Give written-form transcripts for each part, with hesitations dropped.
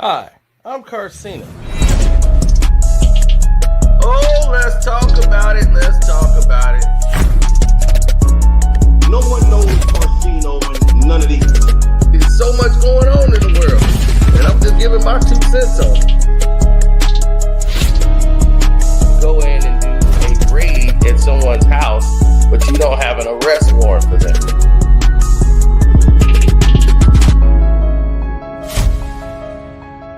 Hi, I'm Carcino. Oh, let's talk about it. Let's talk about it. No one knows Carcino and none of these. There's so much going on in the world, and I'm just giving my 2 cents on it. Go in and do a raid at someone's house, but you don't have an arrest warrant for them.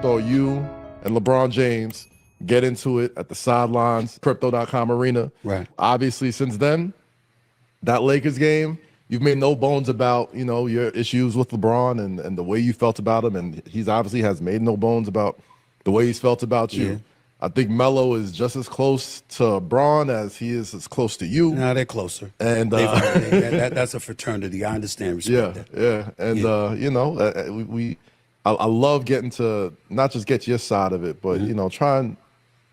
So you and LeBron James get into it at the sidelines, crypto.com arena. Right. Obviously, since then, that Lakers game, you've made no bones about, your issues with LeBron and the way you felt about him. And he's obviously has made no bones about the way he's felt about you. Yeah. I think Melo is just as close to Braun as he is as close to you. No, they're closer. And that's a fraternity. I understand, respect that. Yeah. And I love getting to not just get your side of it, but try and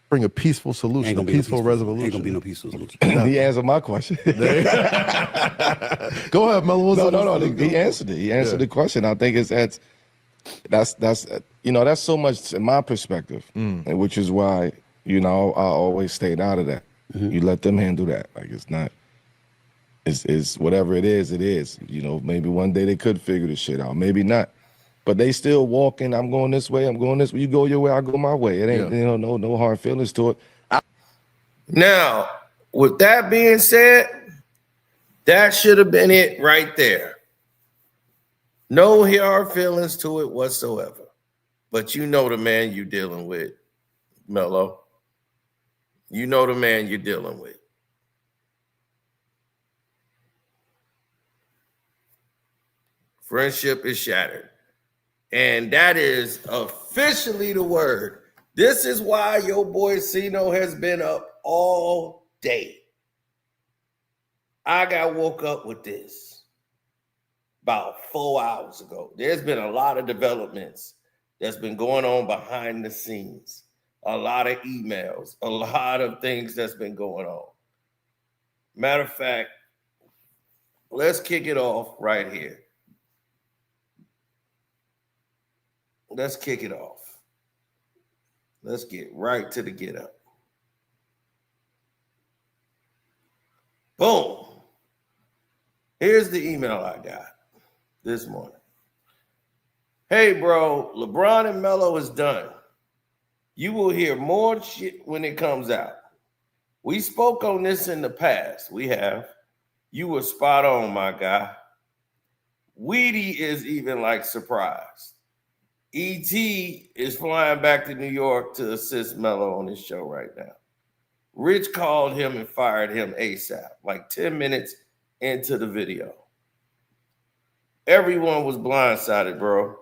bring a peaceful solution, a peaceful resolution. Ain't gonna be no peaceful solution. He answered my question. Go ahead, Melo. No. He answered it. He answered the question. I think that's so much in my perspective, and which is why I always stayed out of that. You let them handle that. Like it's whatever it is. It is. Maybe one day they could figure this shit out. Maybe not. But they still walking. I'm going this way. I'm going this way. You go your way. I go my way. It ain't no hard feelings to it. Now, with that being said, that should have been it right there. No hard feelings to it whatsoever. But you know the man you're dealing with, Melo. You know the man you're dealing with. Friendship is shattered. And that is officially the word. This is why your boy Cino has been up all day. I got woke up with this about 4 hours ago. There's been a lot of developments that's been going on behind the scenes. A lot of emails, a lot of things that's been going on. Matter of fact, let's kick it off right here. Let's kick it off. Let's get right to the get up. Boom. Here's the email I got this morning. Hey, bro, LeBron and Melo is done. You will hear more shit when it comes out. We spoke on this in the past. We have. You were spot on, my guy. Weedy is even like surprised. E.T. is flying back to New York to assist Melo on his show right now. Rich called him and fired him ASAP, like 10 minutes into the video. Everyone was blindsided, bro.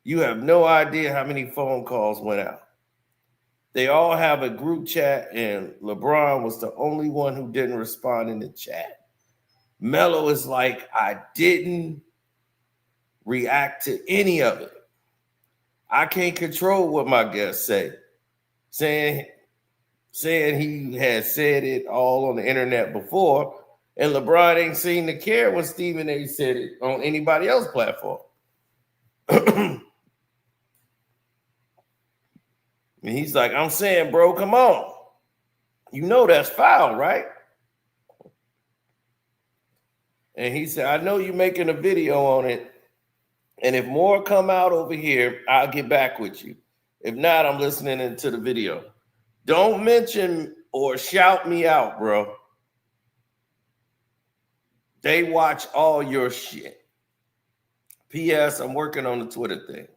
You have no idea how many phone calls went out. They all have a group chat, and LeBron was the only one who didn't respond in the chat. Melo is like, I didn't react to any of it. I can't control what my guests say. Saying he has said it all on the internet before, and LeBron ain't seemed to care when Stephen A. said it on anybody else's platform. And he's like, I'm saying, bro, come on. You know that's foul, right? And he said, I know you're making a video on it. And if more come out over here, I'll get back with you. If not, I'm listening into the video. Don't mention or shout me out, bro. They watch all your shit. P.S. I'm working on the Twitter thing.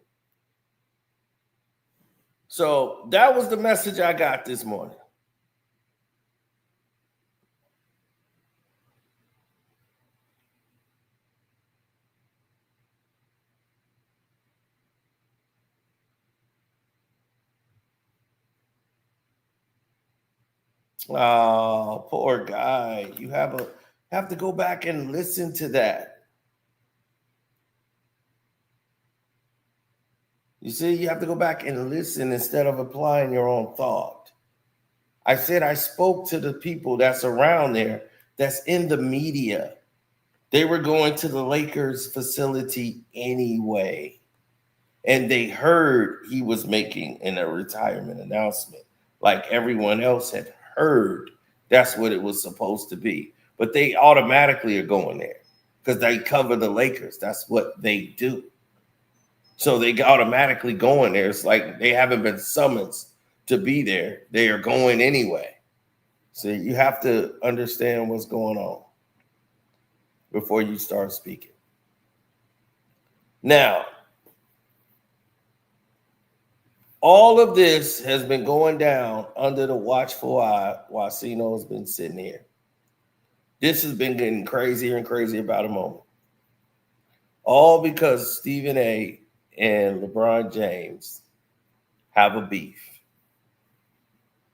So that was the message I got this morning. Oh, poor guy. You have to go back and listen to that. You see, you have to go back and listen instead of applying your own thought. I said I spoke to the people that's around there, that's in the media. They were going to the Lakers facility anyway. And they heard he was making a retirement announcement, like everyone else had heard that's what it was supposed to be. But they automatically are going there because they cover the Lakers. That's what they do. So they automatically going there. It's like they haven't been summoned to be there. They are going anyway. So you have to understand what's going on before you start speaking. Now, all of this has been going down under the watchful eye while Cino has been sitting here. This has been getting crazier and crazier by the moment. All because Stephen A. and LeBron James have a beef.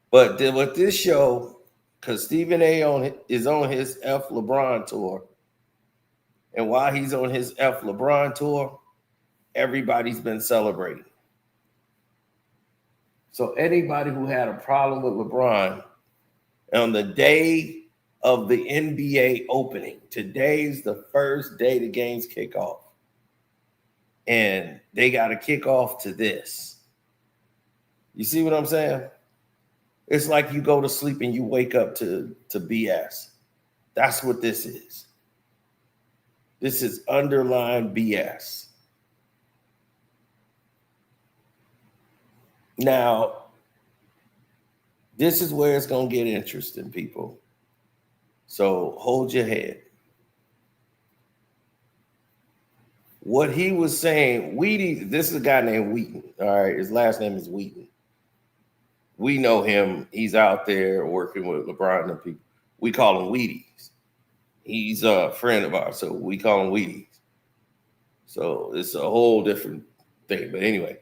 But with this show, because Stephen A. is on his F LeBron tour, and while he's on his F LeBron tour, everybody's been celebrating. So anybody who had a problem with LeBron on the day of the NBA opening, today's the first day the games kick off. And they got to kick off to this. You see what I'm saying? It's like you go to sleep and you wake up to BS. That's what this is. This is underlying BS. Now, this is where it's going to get interesting, people. So hold your head. What he was saying, Wheaty, this is a guy named Wheaton. All right, his last name is Wheaton. We know him. He's out there working with LeBron and people. We call him Wheaties. He's a friend of ours, so we call him Wheaties. So it's a whole different thing. But anyway,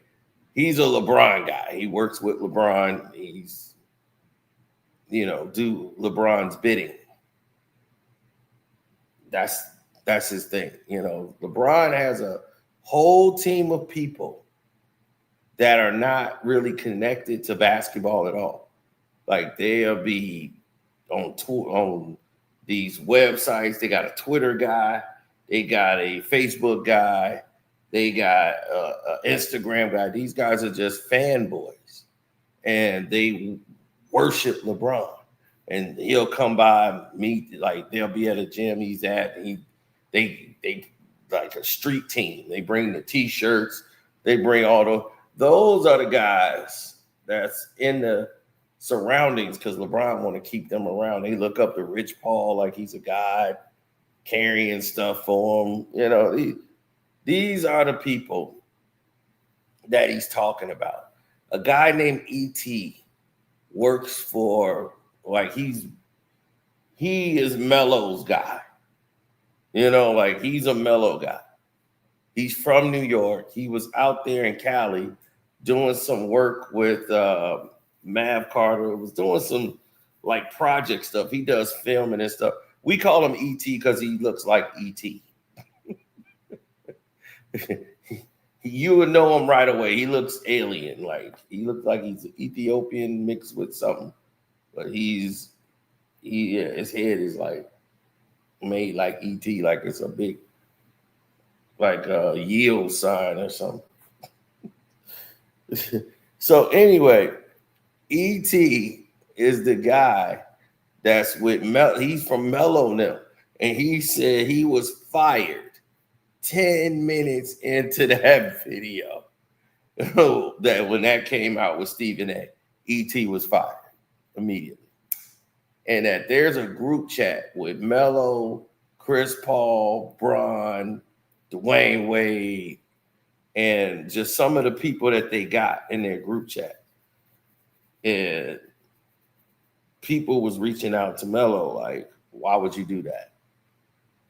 he's a LeBron guy. He works with LeBron. He's, do LeBron's bidding. That's his thing. LeBron has a whole team of people that are not really connected to basketball at all. Like they'll be on these websites. They got a Twitter guy. They got a Facebook guy. They got an Instagram guy. These guys are just fanboys, and they worship LeBron. And he'll come by, meet, like they'll be at a gym he's at. And they like a street team. They bring the T-shirts. They bring those are the guys that's in the surroundings because LeBron want to keep them around. They look up to Rich Paul like he's a guy carrying stuff for him. These are the people that he's talking about. A guy named E.T. works for, he is Melo's guy. He's a Melo guy. He's from New York. He was out there in Cali doing some work with Mav Carter. Was doing some project stuff. He does filming and stuff. We call him E.T. because he looks like E.T. You would know him right away. He looks alien. He looks like he's Ethiopian mixed with something. But his head is made like E.T. Like it's a big a yield sign or something. So anyway, E.T. is the guy that's with Melo. He's from Melo now. And he said he was fired 10 minutes into that video. That when that came out with Stephen A., E.T. was fired immediately. And that there's a group chat with Melo, Chris Paul, Bron, Dwayne Wade, and just some of the people that they got in their group chat. And people was reaching out to Melo why would you do that?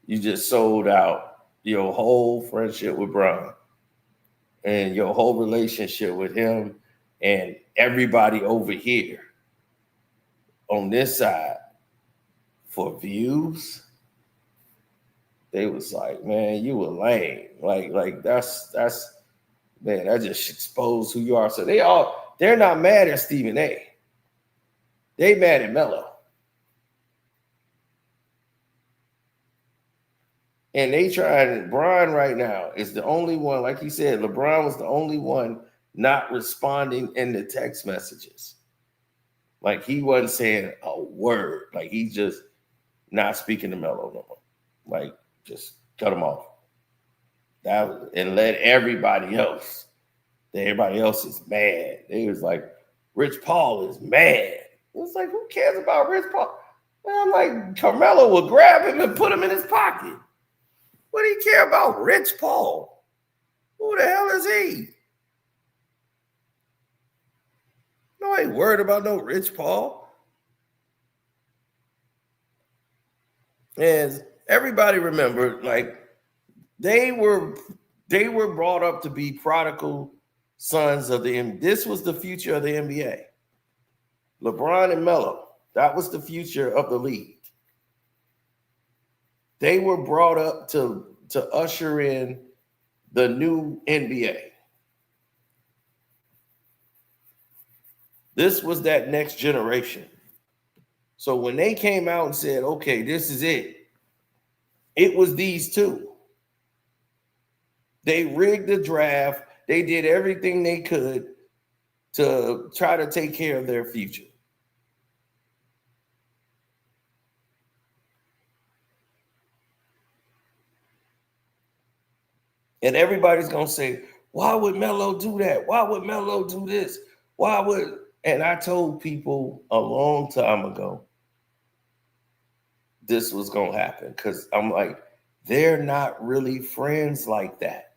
You just sold out your whole friendship with Bron and your whole relationship with him and everybody over here on this side for views. They was like, man, you were lame. That's man, that just exposed who you are. So they're not mad at Stephen A. They mad at Melo. And they trying, Bron right now is the only one, like you said, LeBron was the only one not responding in the text messages. Like he wasn't saying a word. Like he's just not speaking to Melo no more. Like just cut him off. And let everybody else is mad. They was like, Rich Paul is mad. It's like, who cares about Rich Paul? Man, I'm like, Carmelo would grab him and put him in his pocket. What do he care about Rich Paul? Who the hell is he? No, I ain't worried about no Rich Paul. And everybody remember, like, they were brought up to be prodigal sons of the NBA. This was the future of the NBA. LeBron and Melo, that was the future of the league. They were brought up to usher in the new NBA. This was that next generation. So when they came out and said, okay, this is it, it was these two. They rigged the draft. They did everything they could to try to take care of their future. And everybody's going to say, why would Melo do that? Why would Melo do this? Why would... And I told people a long time ago this was going to happen because I'm like, they're not really friends like that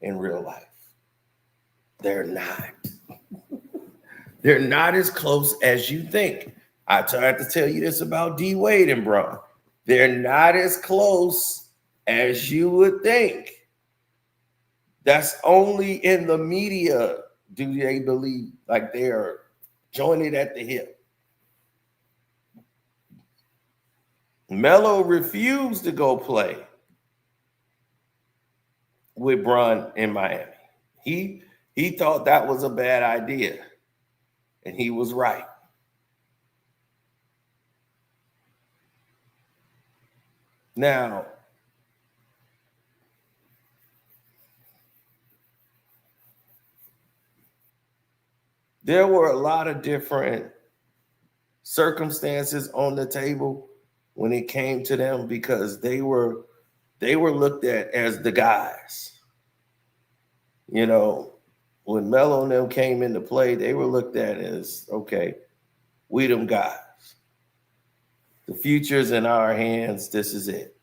in real life. They're not. They're not as close as you think. I tried to tell you this about D Wade and Bron. They're not as close as you would think. That's only in the media do they believe like they are joining at the hip. Melo refused to go play with Bron in Miami. He thought that was a bad idea, and he was right. Now, there were a lot of different circumstances on the table when it came to them because they were looked at as the guys. You know, when Melo and them came into play, they were looked at as, okay, we them guys. The future's in our hands. This is it.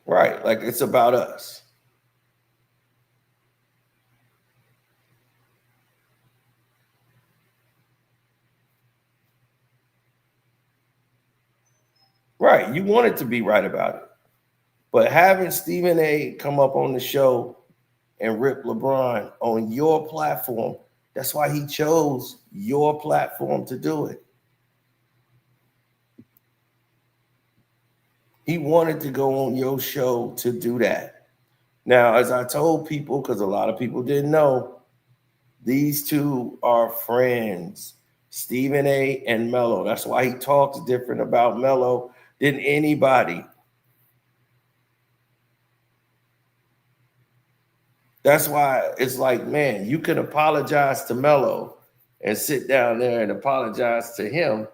Right, like it's about us. Right, you wanted to be right about it. But having Stephen A. come up on the show and rip LeBron on your platform, that's why he chose your platform to do it. He wanted to go on your show to do that. Now, as I told people, because a lot of people didn't know, these two are friends, Stephen A. and Melo. That's why he talks different about Melo than anybody. That's why it's like, man, you can apologize to Melo and sit down there and apologize to him,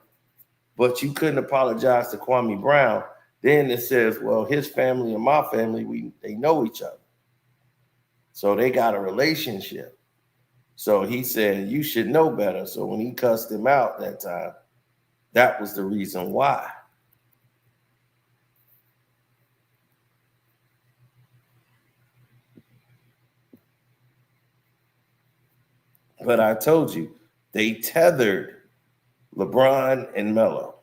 but you couldn't apologize to Kwame Brown. Then it says, well, his family and my family, they know each other. So they got a relationship. So he said, you should know better. So when he cussed him out that time, that was the reason why. But I told you, they tethered LeBron and Melo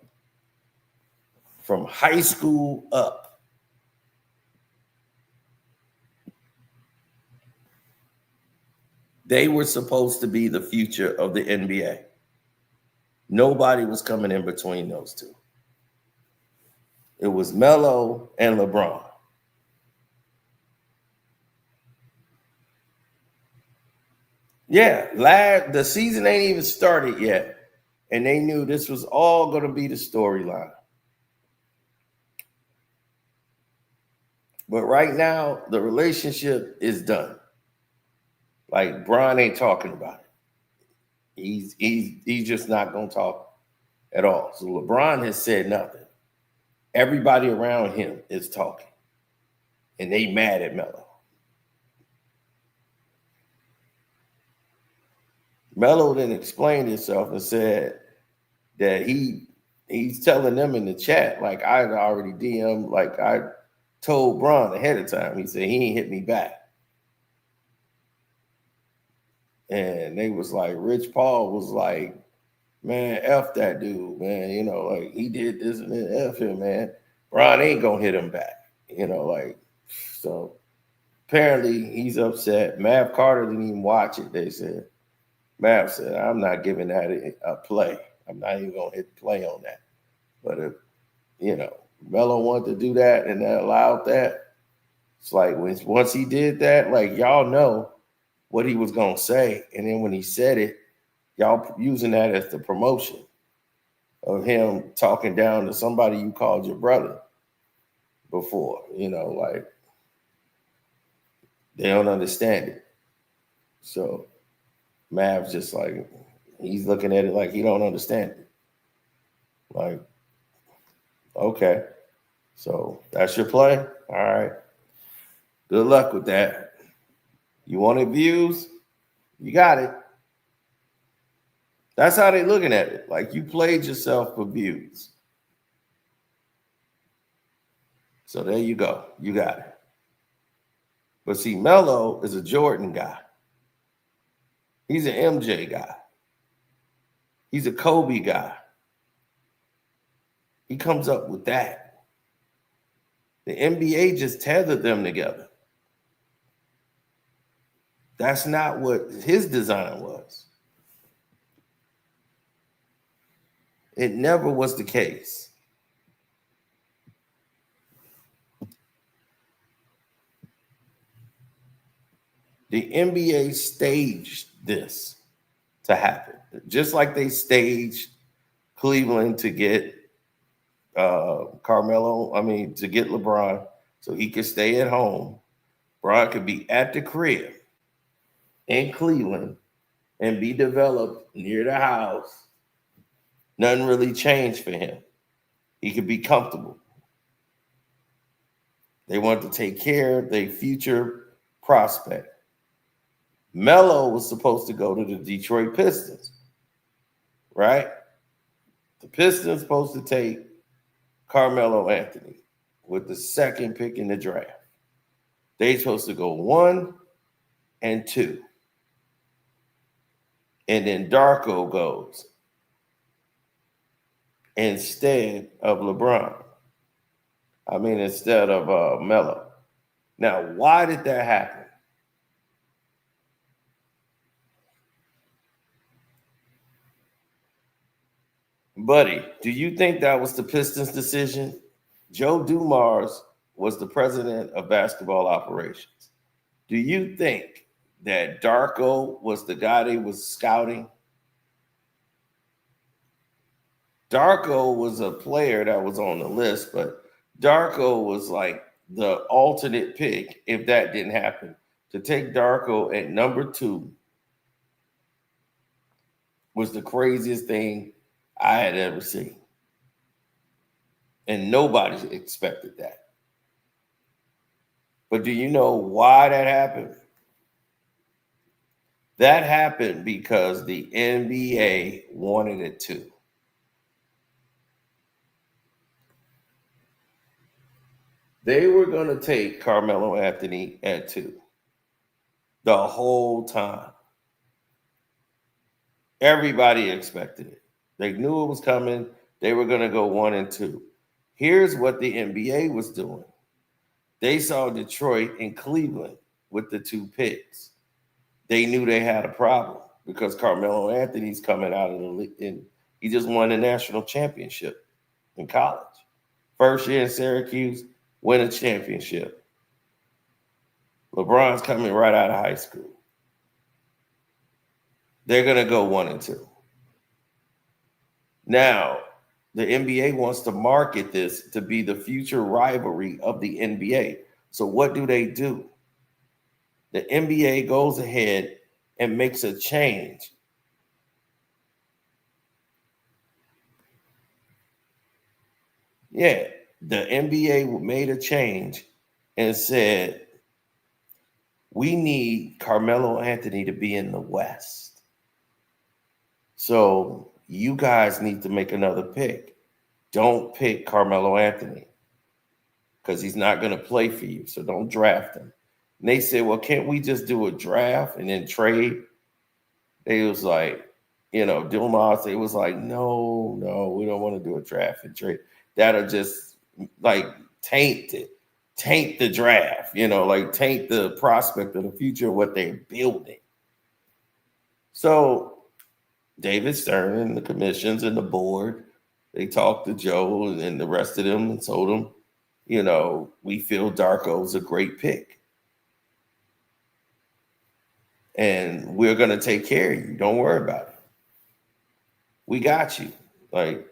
from high school up. They were supposed to be the future of the NBA. Nobody was coming in between those two. It was Melo and LeBron. Yeah, the season ain't even started yet, and they knew this was all going to be the storyline. But right now, the relationship is done. Like Bron ain't talking about it. He's just not gonna talk at all. So LeBron has said nothing. Everybody around him is talking, and they mad at Melo. Melo then explained himself and said that he's telling them in the chat, like I already DM'd, like I told Bron ahead of time. He said he ain't hit me back. And they was like, Rich Paul was like, man, F that dude, man. You know, like he did this and then F him, man. Bron ain't gonna hit him back. You know, like, so apparently he's upset. Mav Carter didn't even watch it, they said. Mav said, I'm not giving that a play. I'm not even going to hit play on that. But if, you know, Melo wanted to do that and they allowed that, it's like once he did that, like y'all know what he was going to say. And then when he said it, y'all using that as the promotion of him talking down to somebody you called your brother before. You know, like they don't understand it. So Mav's just like, he's looking at it like he don't understand it. Like, okay, so that's your play? All right. Good luck with that. You wanted views? You got it. That's how they looking at it. Like you played yourself for views. So there you go. You got it. But see, Melo is a Jordan guy. He's an MJ guy. He's a Kobe guy. He comes up with that. The NBA just tethered them together. That's not what his design was. It never was the case. The NBA staged this to happen, just like they staged Cleveland to get to get LeBron so he could stay at home. Bron could be at the crib in Cleveland and be developed near the house. Nothing really changed for him. He could be comfortable. They wanted to take care of their future prospect. Melo was supposed to go to the Detroit Pistons, right? The Pistons supposed to take Carmelo Anthony with the second pick in the draft. They supposed to go 1 and 2. And then Darko goes instead of LeBron. Instead of Melo. Now, why did that happen? Buddy, do you think that was the Pistons' decision? Joe Dumars was the president of basketball operations. Do you think that Darko was the guy they was scouting? Darko was a player that was on the list, but Darko was like the alternate pick if that didn't happen. To take Darko at number 2 was the craziest thing I had ever seen. And nobody expected that. But do you know why that happened? That happened because the NBA wanted it to. They were going to take Carmelo Anthony at 2 the whole time. Everybody expected it. They knew it was coming. They were going to go 1 and 2. Here's what the NBA was doing. They saw Detroit and Cleveland with the 2 picks. They knew they had a problem because Carmelo Anthony's coming out of the league, and he just won a national championship in college. First year in Syracuse, win a championship. LeBron's coming right out of high school. They're going to go 1 and 2. Now, the NBA wants to market this to be the future rivalry of the NBA. So what do? The NBA goes ahead and makes a change. Yeah, the NBA made a change and said, we need Carmelo Anthony to be in the West. So you guys need to make another pick. Don't pick Carmelo Anthony because he's not going to play for you. So don't draft him. And they said, well, can't we just do a draft and then trade? They was like, Dilma, it was like, no, we don't want to do a draft and trade. That'll just like taint the draft, like taint the prospect of the future of what they're building. So David Stern and the commissions and the board, they talked to Joe and the rest of them and told them, we feel Darko's a great pick. And we're going to take care of you. Don't worry about it. We got you. Like,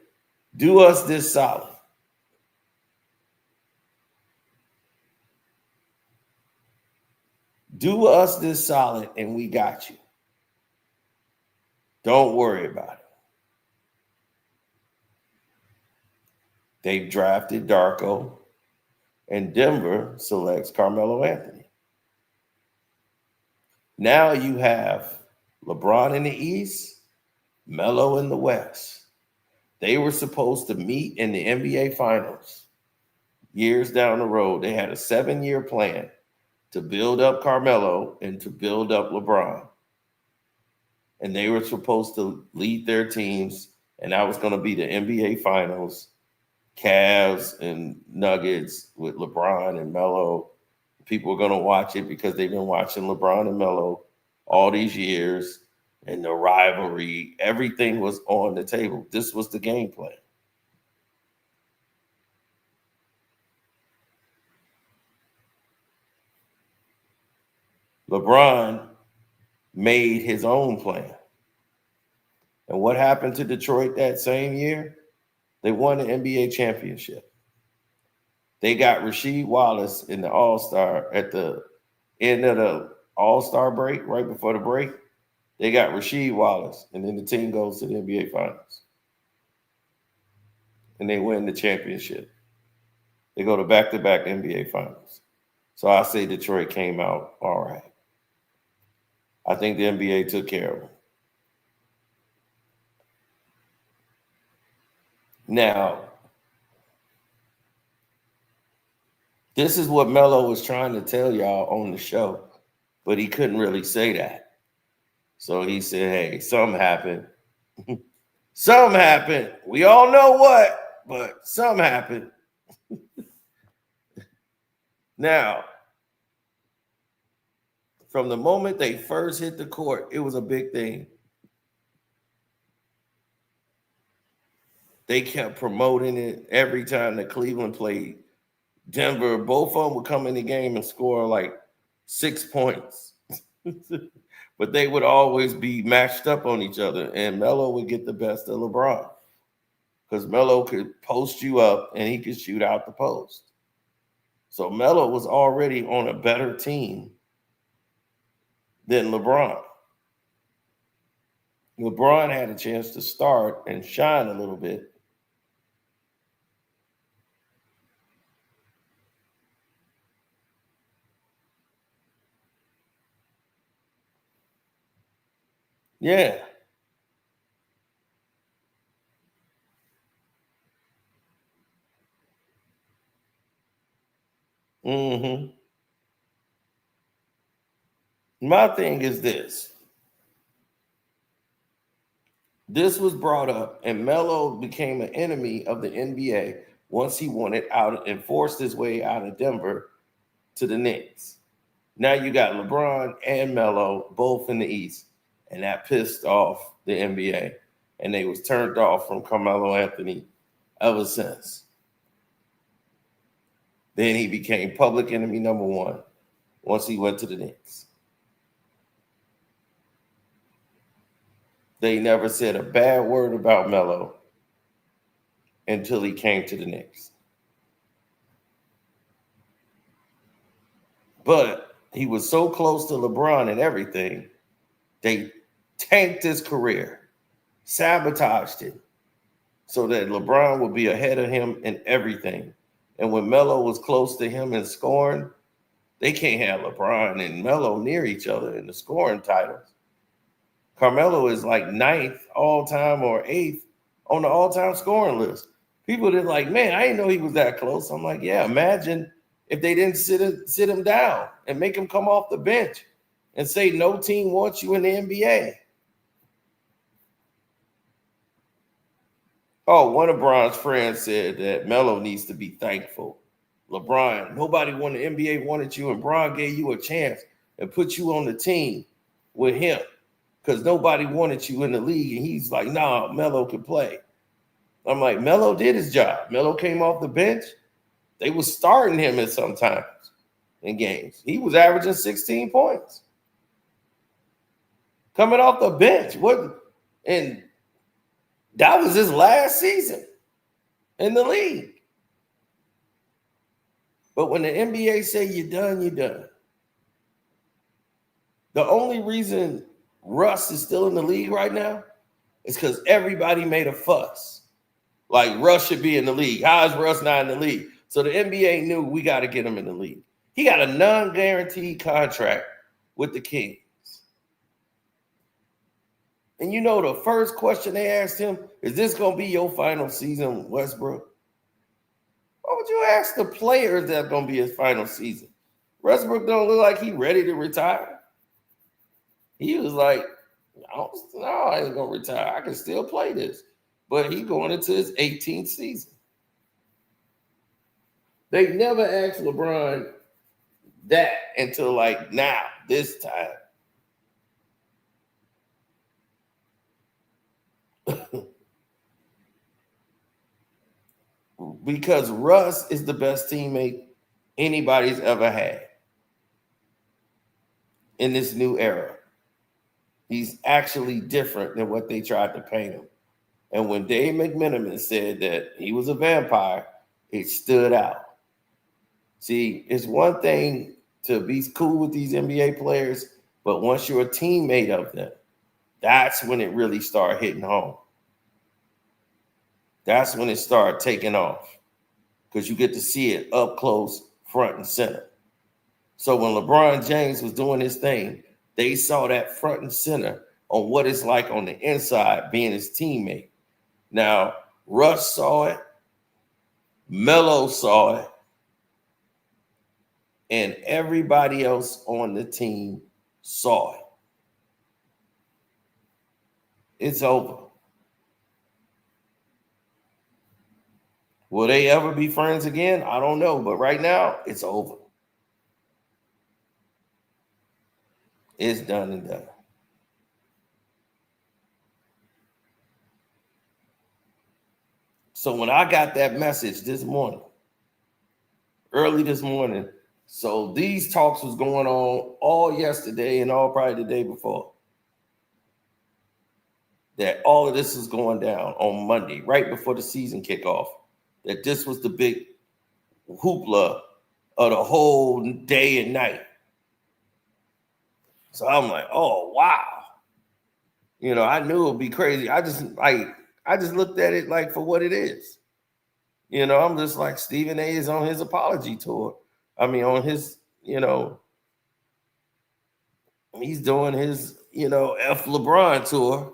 do us this solid. Do us this solid and we got you. Don't worry about it. They've drafted Darko, and Denver selects Carmelo Anthony. Now you have LeBron in the East, Melo in the West. They were supposed to meet in the NBA Finals years down the road. They had a 7-year plan to build up Carmelo and to build up LeBron. And they were supposed to lead their teams, and that was going to be the NBA Finals, Cavs and Nuggets with LeBron and Melo. People are going to watch it because they've been watching LeBron and Melo all these years, and the rivalry, everything was on the table. This was the game plan. LeBron made his own plan. And what happened to Detroit that same year? They won the NBA championship. They got Rasheed Wallace in the All-Star at the end of the All-Star break, right before the break. They got Rasheed Wallace, and then the team goes to the NBA Finals. And they win the championship. They go to back-to-back NBA Finals. So I say Detroit came out all right. I think the NBA took care of them. Now, this is what Melo was trying to tell y'all on the show, but he couldn't really say that. So he said, hey, something happened. Something happened. We all know what, but something happened. Now, from the moment they first hit the court, it was a big thing. They kept promoting it every time that Cleveland played Denver. Both of them would come in the game and score like 6 points. But they would always be matched up on each other, and Melo would get the best of LeBron because Melo could post you up and he could shoot out the post. So Melo was already on a better team than LeBron. LeBron had a chance to start and shine a little bit. Yeah. Mm-hmm. My thing is this. This was brought up, and Melo became an enemy of the NBA once he wanted out and forced his way out of Denver to the Knicks. Now you got LeBron and Melo both in the East, and that pissed off the NBA, and they was turned off from Carmelo Anthony ever since. Then he became public enemy number one once he went to the Knicks. They never said a bad word about Melo until he came to the Knicks. But he was so close to LeBron and everything, they tanked his career, sabotaged it, so that LeBron would be ahead of him in everything. And when Melo was close to him in scoring, they can't have LeBron and Melo near each other in the scoring titles. Carmelo is like 9th all-time or 8th on the all-time scoring list. People did like, man, I didn't know he was that close. I'm like, yeah, imagine if they didn't sit him down and make him come off the bench and say no team wants you in the NBA. Oh, one of Bron's friends said that Melo needs to be thankful. LeBron, nobody wanted NBA wanted you, and Bron gave you a chance and put you on the team with him because nobody wanted you in the league. And he's like, nah, Melo can play. I'm like, Melo did his job. Melo came off the bench. They was starting him at some times in games. He was averaging 16 points. Coming off the bench. And that was his last season in the league. But when the NBA say you're done, you're done. The only reason Russ is still in the league right now is because everybody made a fuss. Like, Russ should be in the league. How is Russ not in the league? So the NBA knew we got to get him in the league. He got a non-guaranteed contract with the Kings. And you know the first question they asked him, is this going to be your final season, Westbrook? Why would you ask the players that's going to be his final season? Westbrook don't look like he ready to retire. He was like, no, I ain't going to retire. I can still play this. But he going into his 18th season. They never asked LeBron that until like now, this time. Because Russ is the best teammate anybody's ever had in this new era. He's actually different than what they tried to paint him. And when Dave McMenamin said that he was a vampire, it stood out. See, it's one thing to be cool with these NBA players, but once you're a teammate of them, that's when it really started hitting home. That's when it started taking off because you get to see it up close, front and center. So when LeBron James was doing his thing, they saw that front and center on what it's like on the inside being his teammate. Now, Russ saw it, Melo saw it, and everybody else on the team saw it. It's over. Will they ever be friends again? I don't know, but right now, it's over. It's done and done. So when I got that message this morning, early this morning, so these talks was going on all yesterday and all probably the day before, that all of this is going down on Monday, right before the season kickoff, that this was the big hoopla of the whole day and night. So I'm like, oh, wow. You know, I knew it would be crazy. I just looked at it like for what it is. You know, I'm just like, Stephen A. is on his apology tour. I mean, on his, you know, he's doing his, you know, F LeBron tour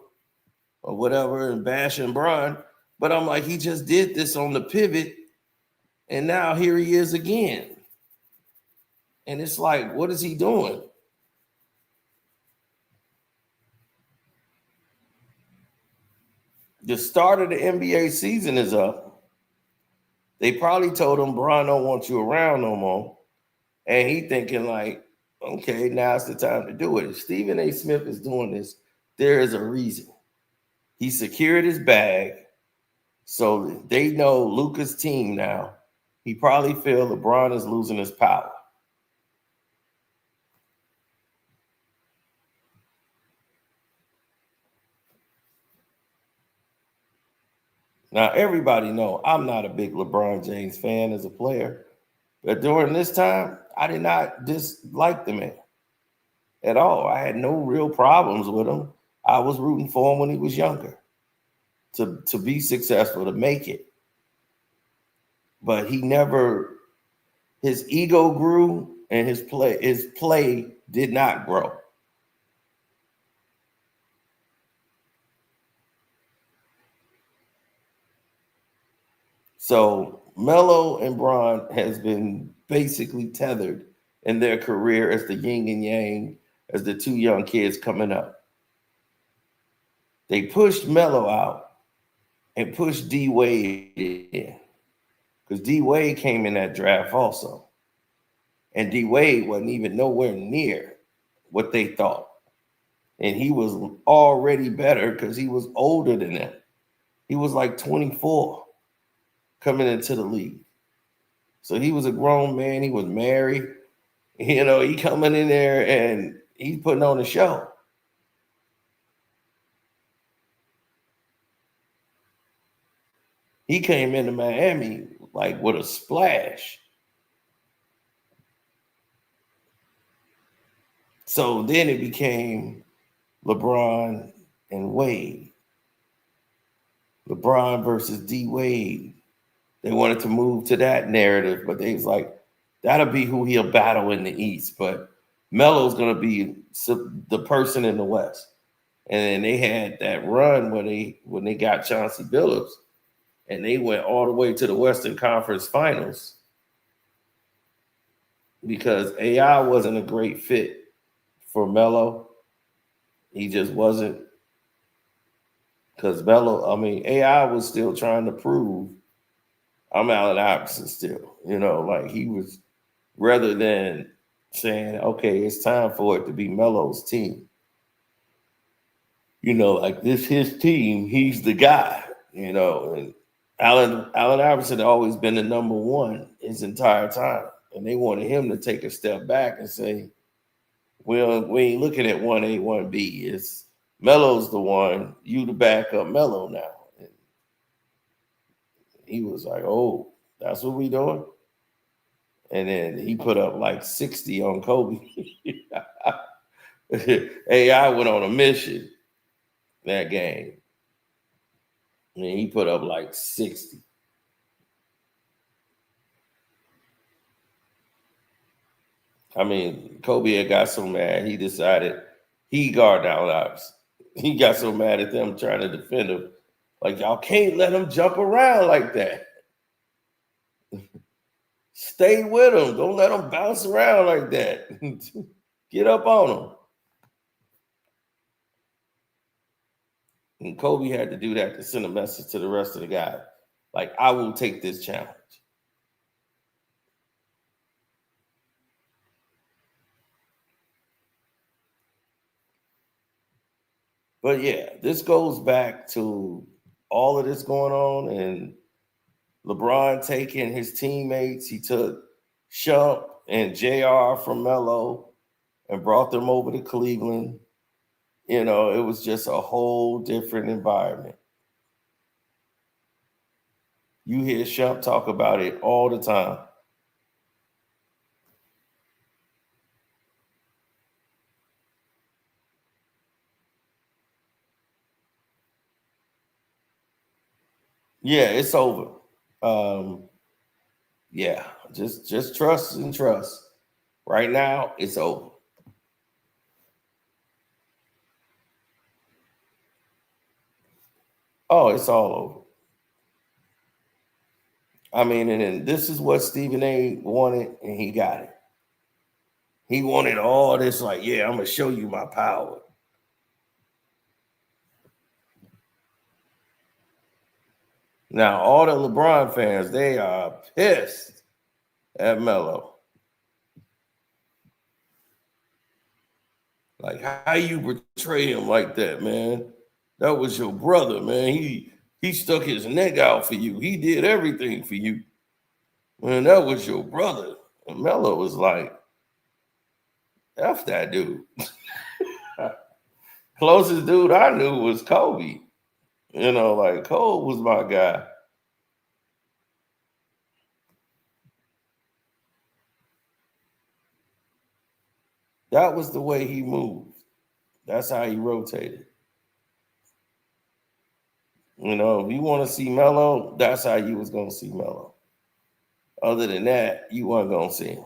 or whatever and bashing Bron. But I'm like, he just did this on the pivot. And now here he is again. And it's like, what is he doing? The start of the NBA season is up. They probably told him, Bron don't want you around no more. And he thinking like, okay, now's the time to do it. If Stephen A. Smith is doing this, there is a reason. He secured his bag. So they know Luka's team now. He probably feel LeBron is losing his power. Now, everybody know I'm not a big LeBron James fan as a player. But during this time, I did not dislike the man at all. I had no real problems with him. I was rooting for him when he was younger to be successful, to make it. But he never, his ego grew and his play did not grow. So Melo and Bron has been basically tethered in their career as the yin and yang, as the two young kids coming up. They pushed Melo out and pushed D Wade in, because D Wade came in that draft also. And D Wade wasn't even nowhere near what they thought. And he was already better because he was older than them. He was like 24 coming into the league. So he was a grown man. He was married. You know, he coming in there and he's putting on a show. He came into Miami like with a splash. So then it became LeBron and Wade. LeBron versus D Wade. They wanted to move to that narrative, but they was like, that'll be who he'll battle in the East. But Melo's going to be the person in the West. And then they had that run when they got Chauncey Billups, and they went all the way to the Western Conference Finals because AI wasn't a great fit for Melo. He just wasn't, because AI was still trying to prove I'm Allen Iverson still, like he was, rather than saying, okay, it's time for it to be Melo's team. Like this, his team, he's the guy, and Allen Iverson had always been the number one his entire time. And they wanted him to take a step back and say, well, we ain't looking at 1A, 1B. It's Melo's the one, you to back up Melo now. And he was like, oh, that's what we doing? And then he put up like 60 on Kobe. AI went on a mission that game. And he put up like 60. Kobe had got so mad, he decided he guarded Allen Iverson. He got so mad at them trying to defend him. Like, y'all can't let him jump around like that. Stay with him. Don't let him bounce around like that. Get up on him. And Kobe had to do that to send a message to the rest of the guys. Like, I will take this challenge. But yeah, this goes back to all of this going on and LeBron taking his teammates. He took Shump and JR from Melo and brought them over to Cleveland. It was just a whole different environment. You hear Shump talk about it all the time. Yeah, it's over. Yeah, just trust and trust. Right now, it's over. Oh, it's all over. And then this is what Stephen A. wanted, and he got it. He wanted all this, like, yeah, I'm going to show you my power. Now, all the LeBron fans, they are pissed at Melo. Like, how you betray him like that, man? That was your brother, man. He stuck his neck out for you. He did everything for you. Man, that was your brother. And Melo was like, F that dude. Closest dude I knew was Kobe. Like Cole was my guy. That was the way he moved. That's how he rotated. You know, if you want to see Melo, that's how you was going to see Melo. Other than that, you weren't going to see him.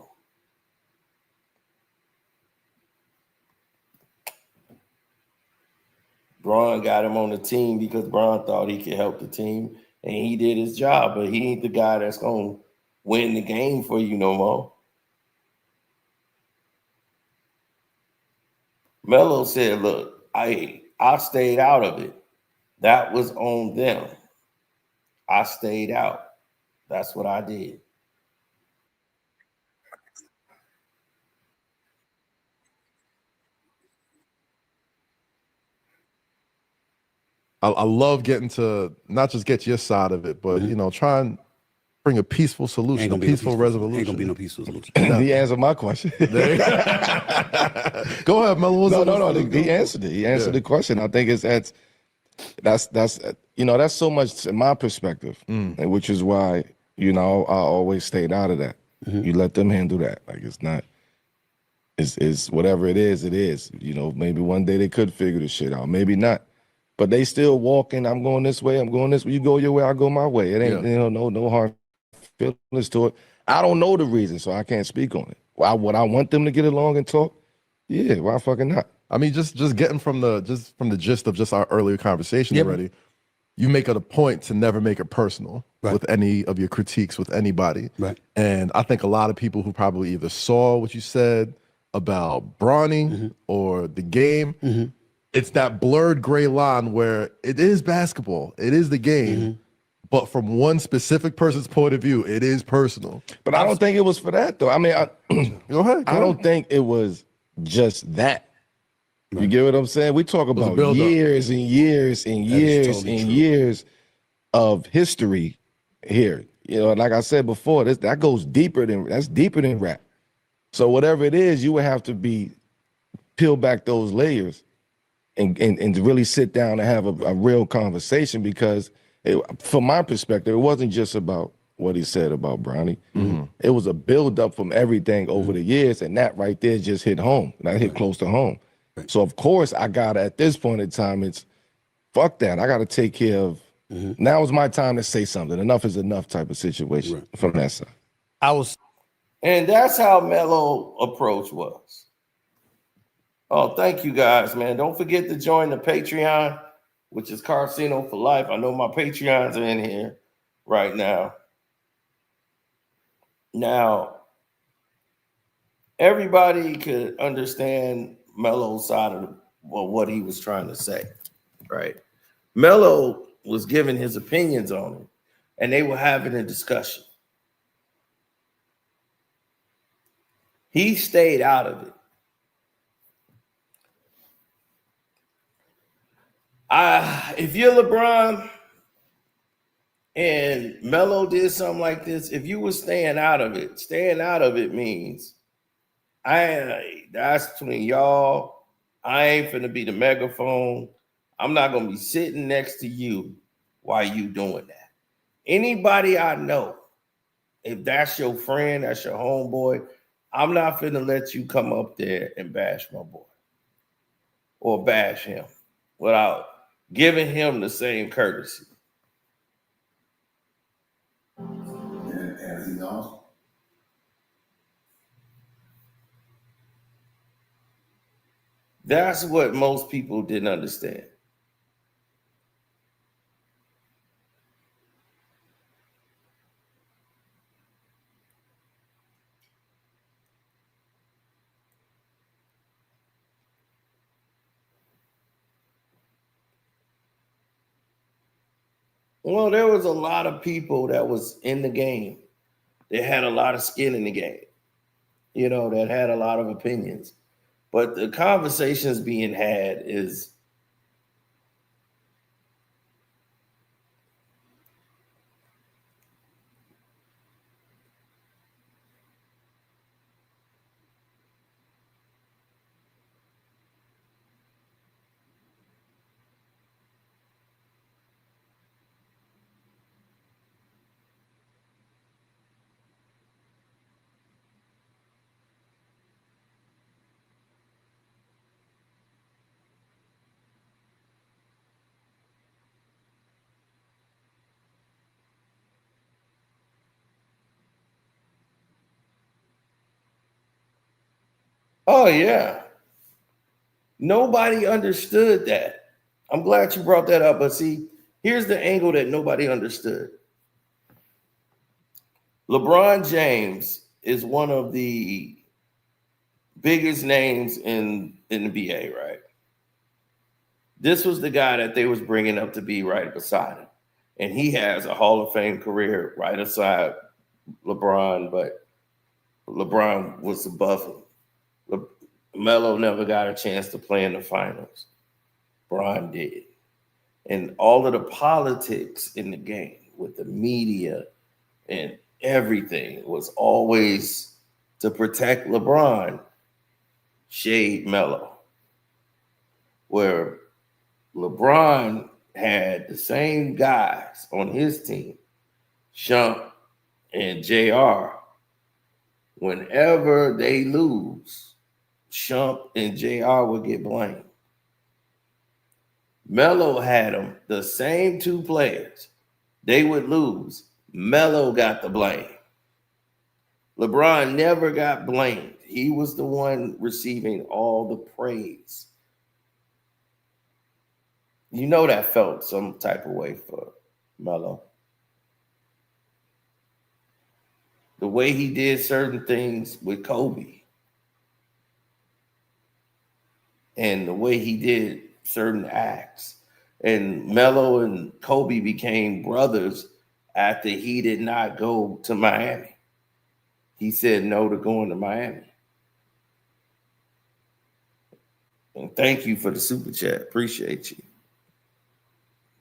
Bron got him on the team because Bron thought he could help the team, and he did his job, but he ain't the guy that's going to win the game for you no more. Melo said, look, I stayed out of it. That was on them. I stayed out. That's what I did. I love getting to not just get your side of it, but try and bring a peaceful solution, a peaceful resolution. Ain't gonna be no peaceful solution. He answered my question. Go ahead, Melo. No. He answered it. He answered the question. I think that's so much in my perspective, and which is why I always stayed out of that. You let them handle that. Like it's not. It's whatever it is. It is. Maybe one day they could figure the shit out. Maybe not. But they still walking. I'm going this way. I'm going this way. You go your way. I go my way. It ain't no hard feelings to it. I don't know the reason, so I can't speak on it. Would I want them to get along and talk? Yeah, why fucking not? I mean, just getting from the gist of just our earlier conversation already, you make it a point to never make it personal with any of your critiques with anybody. Right. And I think a lot of people who probably either saw what you said about Bronny or the game, it's that blurred gray line where it is basketball, it is the game, but from one specific person's point of view, it is personal. But I don't think it was for that, though. I mean, Go ahead. I don't think it was just that. You get what I'm saying? We talk about years and years and years and years of history here. Like I said before, that goes deeper than rap. So whatever it is, you would have to peel back those layers and to really sit down and have a real conversation, because from my perspective, it wasn't just about what he said about Bronny. It was a buildup from everything over the years, and that right there just hit home. That hit close to home. So of course I gotta, at this point in time, it's fuck that. I gotta take care of. Now is my time to say something. Enough is enough type of situation from that side. And that's how Melo approach was. Oh, thank you guys, man. Don't forget to join the Patreon, which is Carcino for Life. I know my Patreons are in here right now. Now, everybody could understand Melo's side of what he was trying to say, right? Melo was giving his opinions on it, and they were having a discussion. He stayed out of it. If you're LeBron and Melo did something like this, if you were staying out of it means that's between y'all. I ain't finna be the megaphone. I'm not gonna be sitting next to you while you doing that. Anybody I know, if that's your friend, that's your homeboy, I'm not finna let you come up there and bash my boy or bash him without giving him the same courtesy. Anything else? That's what most people didn't understand. Well, there was a lot of people that was in the game. They had a lot of skin in the game, that had a lot of opinions. But the conversations being had is Oh, yeah. Nobody understood that. I'm glad you brought that up. But see, here's the angle that nobody understood. LeBron James is one of the biggest names in the NBA, right? This was the guy that they was bringing up to be right beside him. And he has a Hall of Fame career right aside LeBron, but LeBron was above him. Melo never got a chance to play in the finals. Bron did. And all of the politics in the game with the media and everything was always to protect LeBron, shade Melo. Where LeBron had the same guys on his team, Shump and JR. Whenever they lose, Shump and JR would get blamed. Melo had them, the same two players. They would lose. Melo got the blame. LeBron never got blamed. He was the one receiving all the praise. You know that felt some type of way for Melo. The way he did certain things with Kobe. And the way he did certain acts. And Melo and Kobe became brothers after he did not go to Miami. He said no to going to Miami. And thank you for the super chat. Appreciate you.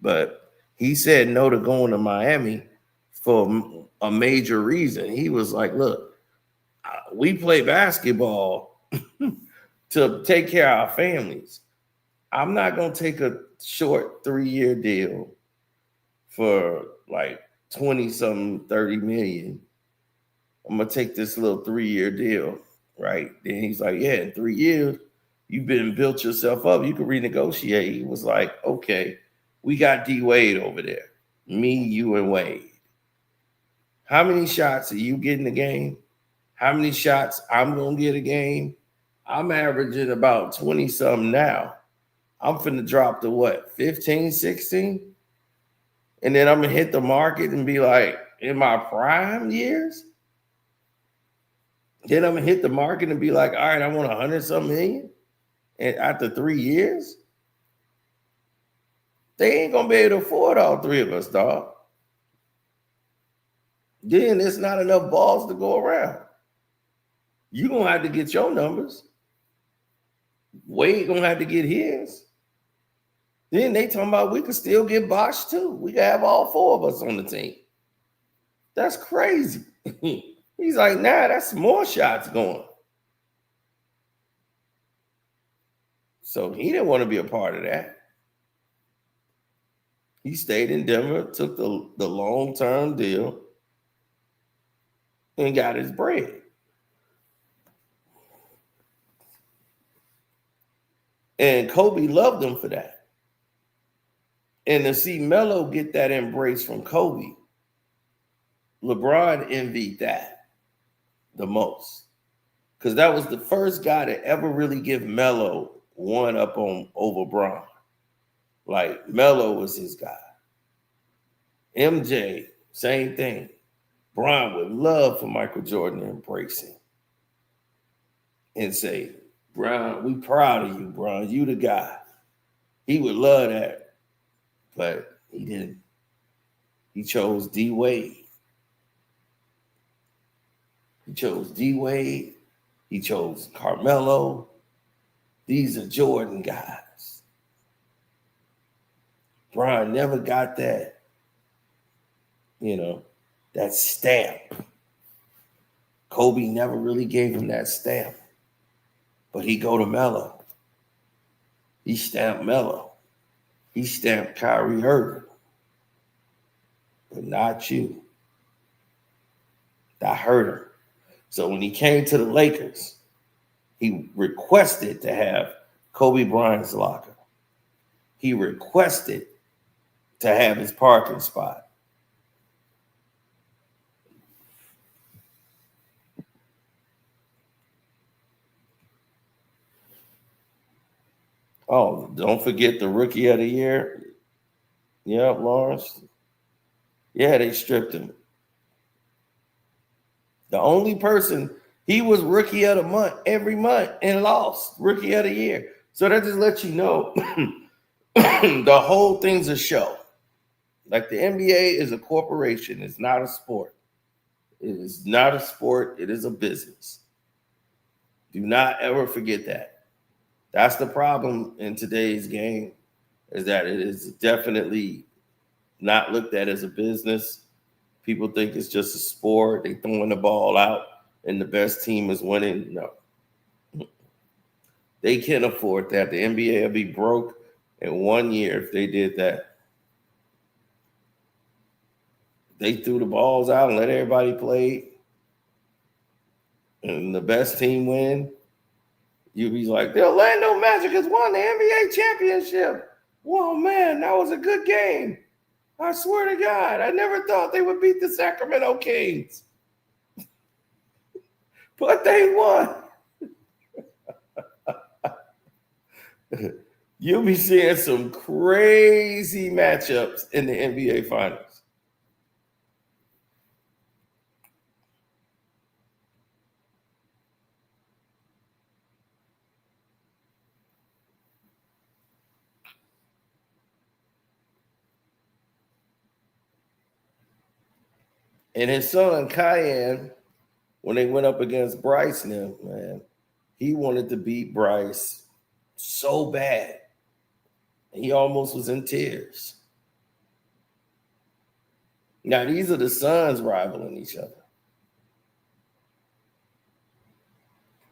But he said no to going to Miami for a major reason. He was like, look, we play basketball to take care of our families. I'm not going to take a short 3-year deal for like 20-something, 30 million. I'm going to take this little 3-year deal, right? Then he's like, yeah, in 3 years, you've been built yourself up. You can renegotiate. He was like, okay, we got D Wade over there. Me, you, and Wade. How many shots are you getting a game? How many shots I'm going to get a game? I'm averaging about 20-something now. I'm finna drop to what, 15, 16? And then I'm going to hit the market and be like, in my prime years? Then I'm going to hit the market and be like, all right, I want 100-something million. And after 3 years? They ain't going to be able to afford all three of us, dog. Then there's not enough balls to go around. You're going to have to get your numbers. Wade going to have to get his. Then they talking about we could still get Bosh too. We could have all 4 of us on the team. That's crazy. He's like, nah, that's more shots going. So he didn't want to be a part of that. He stayed in Denver, took the long-term deal, and got his bread. And Kobe loved him for that. And to see Melo get that embrace from Kobe, LeBron envied that the most. Because that was the first guy to ever really give Melo one up on over Bron. Like, Melo was his guy. MJ, same thing. Bron would love for Michael Jordan to embrace him and say, Bron, we proud of you, Bron. You the guy. He would love that. But he didn't. He chose D Wade. He chose D Wade. He chose Carmelo. These are Jordan guys. Bron never got that, that stamp. Kobe never really gave him that stamp. But he go to Melo. He stamped Melo. He stamped Kyrie Irving. But not you. That hurt him. So when he came to the Lakers, he requested to have Kobe Bryant's locker. He requested to have his parking spot. Oh, don't forget the rookie of the year. Yep, Lawrence. Yeah, they stripped him. The only person, he was rookie of the month every month and lost rookie of the year. So that just lets you know the whole thing's a show. Like the NBA is a corporation. It's not a sport. It is not a sport. It is a business. Do not ever forget that. That's the problem in today's game, is that it is definitely not looked at as a business. People think it's just a sport. They throwing the ball out and the best team is winning. No. They can't afford that. The NBA will be broke in 1 year if they did that. They threw the balls out and let everybody play, and the best team win. You'd be like, the Orlando Magic has won the NBA championship. Whoa, man, that was a good game. I swear to God, I never thought they would beat the Sacramento Kings. But they won. You'll be seeing some crazy matchups in the NBA Finals. And his son, Cayenne, when they went up against Bryce now, man, he wanted to beat Bryce so bad. He almost was in tears. Now, these are the sons rivaling each other.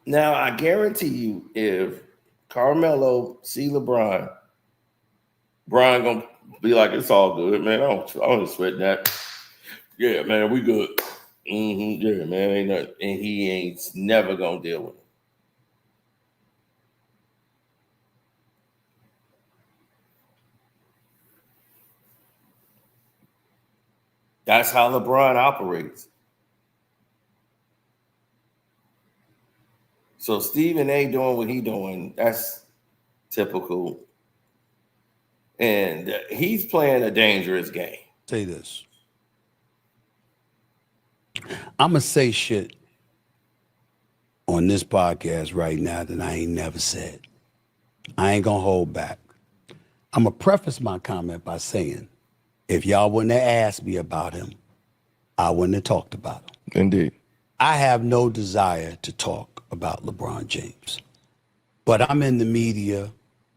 Now, I guarantee you, if Carmelo see LeBron, Brian gonna be like, it's all good, man. I don't sweat that. Yeah, man, we good. Yeah, man, ain't nothing. And he ain't never gonna deal with it. That's how LeBron operates. So Stephen A doing what he doing, that's typical. And he's playing a dangerous game. Say this. I'm going to say shit on this podcast right now that I ain't never said. I ain't going to hold back. I'm going to preface my comment by saying, if y'all wouldn't have asked me about him, I wouldn't have talked about him. Indeed. I have no desire to talk about LeBron James. But I'm in the media.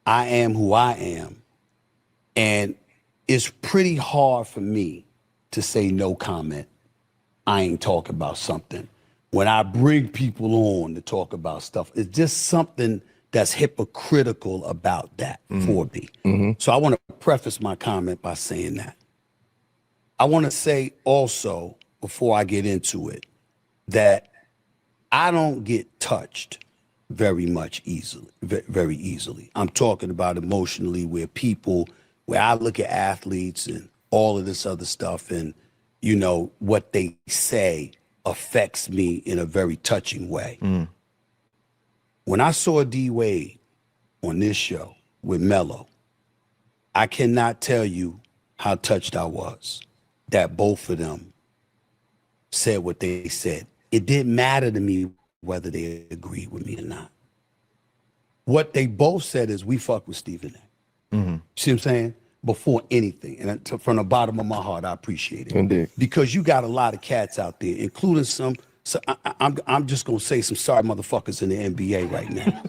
I am who I am. And it's pretty hard for me to say no comment. I ain't talking about something. When I bring people on to talk about stuff, it's just something that's hypocritical about that for me. So I want to preface my comment by saying that. I want to say also, before I get into it, that I don't get touched very easily. I'm talking about emotionally, where I look at athletes and all of this other stuff, and you know, what they say affects me in a very touching way. When I saw D Wade on this show with Melo, I cannot tell you how touched I was that both of them said what they said. It didn't matter to me whether they agreed with me or not. What they both said is, we fuck with Stephen A. See what I'm saying? Before anything. And from the bottom of my heart, I appreciate it. Indeed. Because you got a lot of cats out there, including some, I'm just gonna say some sorry motherfuckers in the NBA right now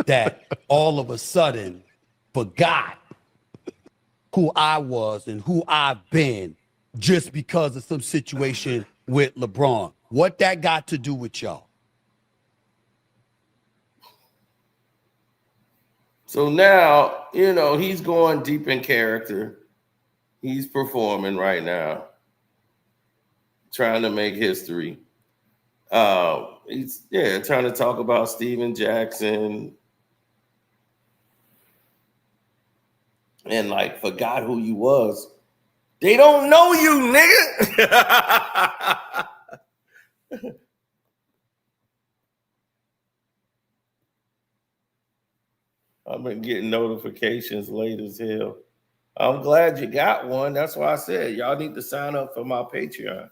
that all of a sudden forgot who I was and who I've been just because of some situation with LeBron. What that got to do with y'all? So now, you know, he's going deep in character. He's performing right now, trying to make history. He's trying to talk about Steven Jackson and like forgot who you was. They don't know you, nigga. I've been getting notifications late as hell. I'm glad you got one. That's why I said y'all need to sign up for my Patreon,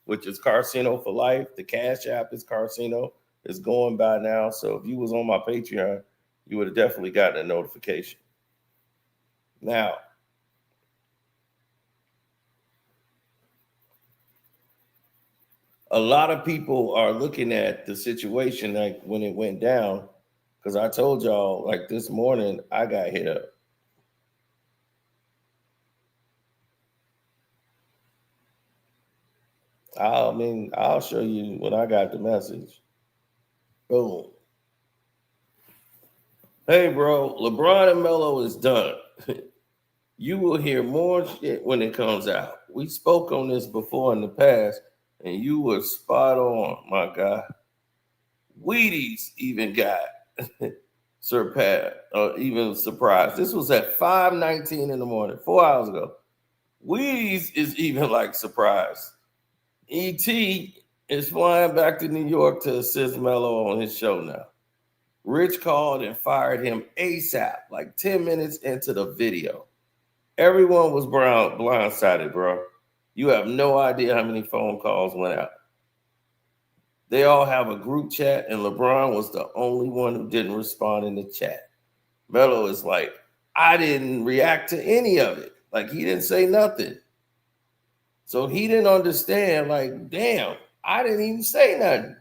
which is Carcino for Life. The Cash App is Carcino. It's going by now. So if you was on my Patreon, you would have definitely gotten a notification. Now, a lot of people are looking at the situation like when it went down, because I told y'all like this morning I got hit up. I'll show you when I got the message. Boom. Hey, bro, LeBron and Melo is done. You will hear more shit when it comes out. We spoke on this before in the past, and you were spot on, my guy. Wheaties even got surpassed, even surprised. This was at 5:19 in the morning, 4 hours ago. Wheaties is even like surprised. E.T. is flying back to New York to assist Melo on his show now. Rich called and fired him ASAP, like 10 minutes into the video. Everyone was blindsided, bro. You have no idea how many phone calls went out. They all have a group chat, and LeBron was the only one who didn't respond in the chat. Melo is like, I didn't react to any of it. Like, he didn't say nothing. So he didn't understand, like, damn, I didn't even say nothing.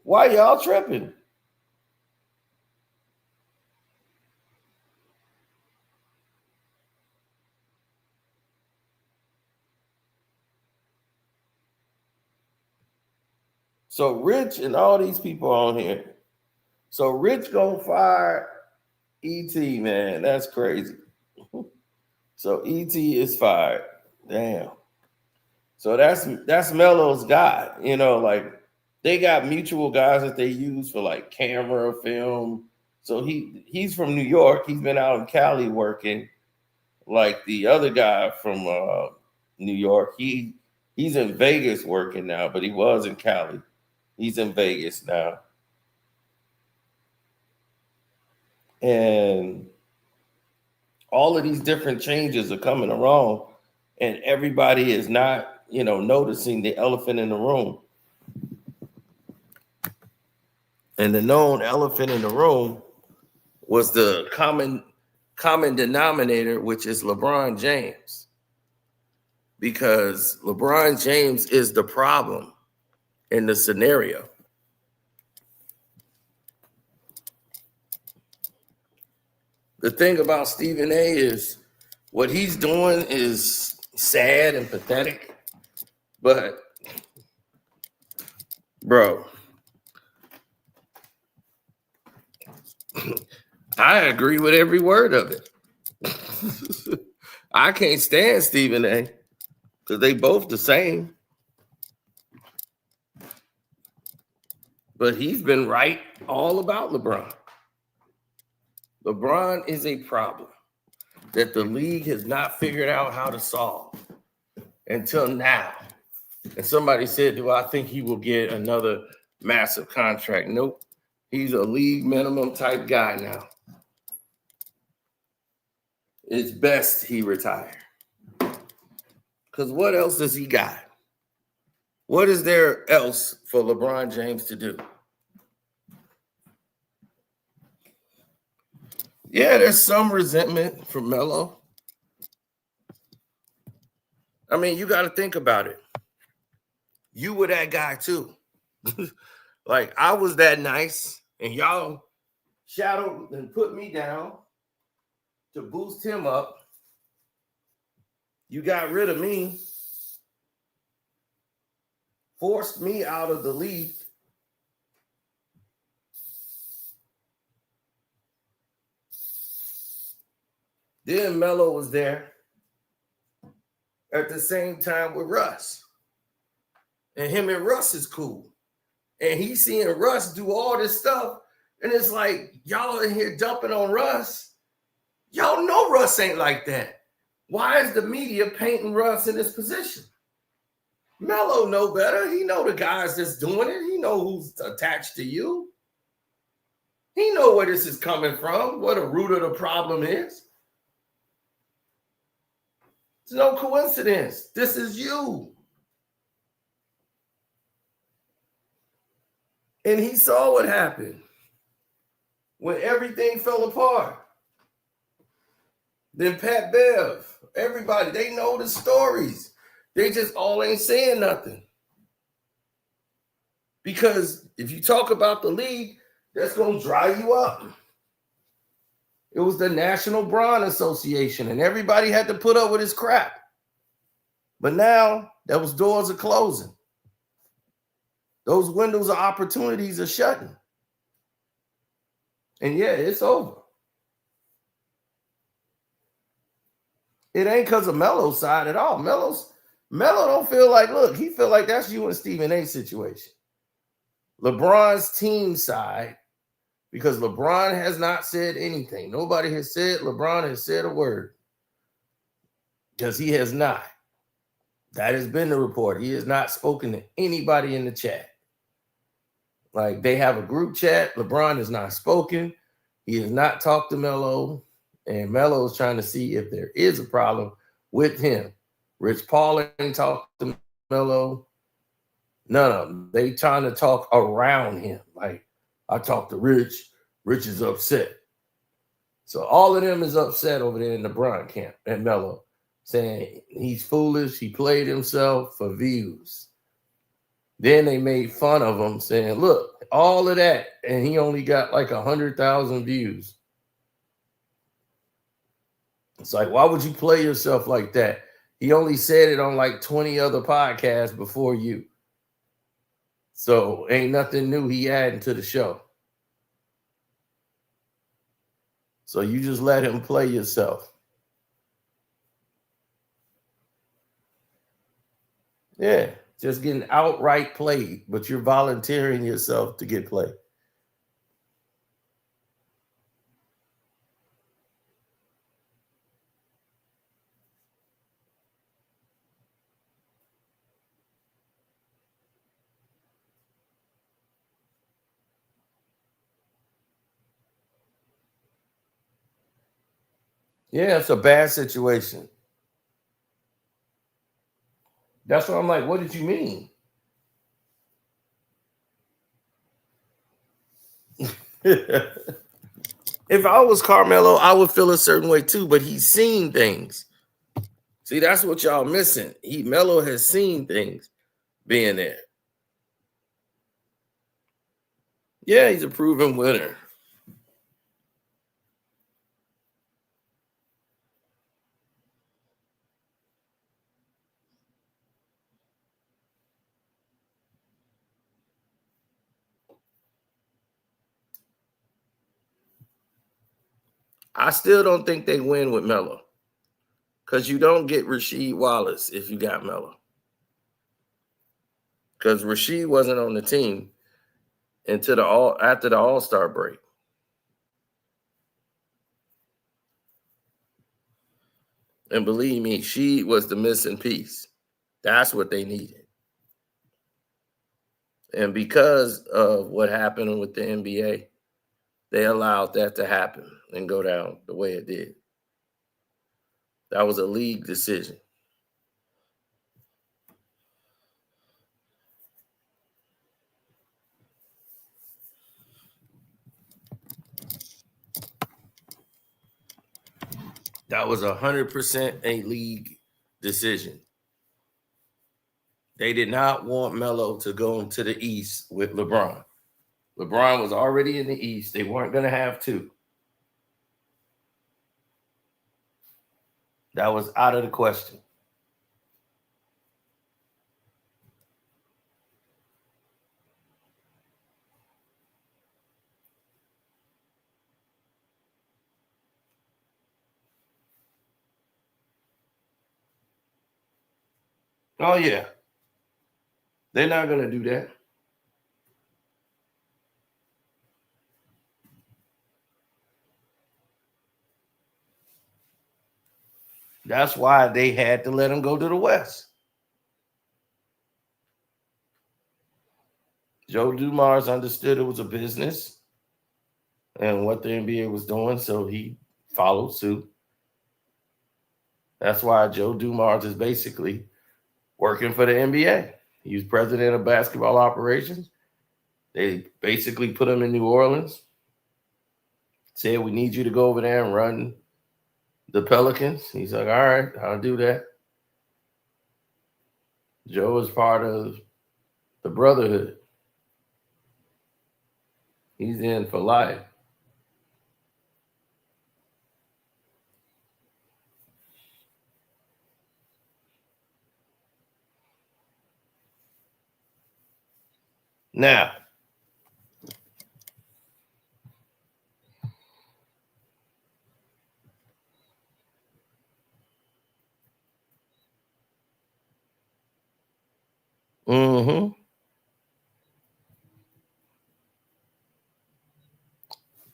Why y'all tripping? So Rich and all these people on here. So Rich gonna fire E.T., man. That's crazy. So E.T. is fired. Damn. So that's Melo's guy. You know, like they got mutual guys that they use for like camera, film. So he's from New York. He's been out in Cali working. Like the other guy from New York, he's in Vegas working now, but he was in Cali. He's in Vegas now. And all of these different changes are coming along, and everybody is not, noticing the elephant in the room. And the known elephant in the room was the common denominator, which is LeBron James. Because LeBron James is the problem in the scenario. The thing about Stephen A is what he's doing is sad and pathetic, but bro, I agree with every word of it. I can't stand Stephen A because they both the same. But he's been right all about LeBron. LeBron is a problem that the league has not figured out how to solve until now. And somebody said, do I think he will get another massive contract? Nope. He's a league minimum type guy now. It's best he retire. Because what else does he got? What is there else for LeBron James to do? Yeah, there's some resentment from Melo. I mean, you got to think about it. You were that guy too. Like, I was that nice, and y'all shadowed and put me down to boost him up. You got rid of me, forced me out of the league. Then Melo was there at the same time with Russ. And him and Russ is cool. And he's seeing Russ do all this stuff. And it's like, y'all in here dumping on Russ. Y'all know Russ ain't like that. Why is the media painting Russ in this position? Melo know better. He know the guys that's doing it. He know who's attached to you. He know where this is coming from, what the root of the problem is. It's no coincidence. This is you. And he saw what happened when everything fell apart. Then Pat Bev, everybody, they know the stories. They just all ain't saying nothing. Because if you talk about the league, that's going to dry you up. It was the National Brawn Association, and everybody had to put up with his crap. But now, those doors are closing. Those windows of opportunities are shutting. And yeah, it's over. It ain't because of Melo's side at all. Melo don't feel like, look, he feel like that's you and Stephen A situation. LeBron's team side, because LeBron has not said anything. Nobody has said LeBron has said a word. Because he has not. That has been the report. He has not spoken to anybody in the chat. Like, they have a group chat. LeBron has not spoken. He has not talked to Melo. And Melo is trying to see if there is a problem with him. Rich Paul ain't talked to Melo. None of them. They trying to talk around him. Like, I talked to Rich. Rich is upset. So all of them is upset over there in the Bron camp and Melo, saying he's foolish. He played himself for views. Then they made fun of him, saying, look, all of that, and he only got like 100,000 views. It's like, why would you play yourself like that? He only said it on like 20 other podcasts before you. So ain't nothing new he adding to the show. So you just let him play yourself. Yeah, just getting outright played, but you're volunteering yourself to get played. Yeah, it's a bad situation. That's what I'm like, what did you mean? If I was Carmelo, I would feel a certain way too, but he's seen things. See, that's what y'all missing. Melo has seen things being there. Yeah, he's a proven winner. I still don't think they win with Melo. Because you don't get Rasheed Wallace if you got Melo. Because Rasheed wasn't on the team until after the All-Star break. And believe me, she was the missing piece. That's what they needed. And because of what happened with the NBA, they allowed that to happen and go down the way it did. That was a league decision. That was 100% a league decision. They did not want Melo to go into the East with LeBron. LeBron was already in the East. They weren't going to have two. That was out of the question. Oh, yeah. They're not going to do that. That's why they had to let him go to the West. Joe Dumars understood it was a business. and what the NBA was doing, so he followed suit. That's why Joe Dumars is basically working for the NBA. He was president of basketball operations. They basically put him in New Orleans, said, we need you to go over there and run the Pelicans. He's like, all right, I'll do that. Joe is part of the brotherhood. He's in for life. Now,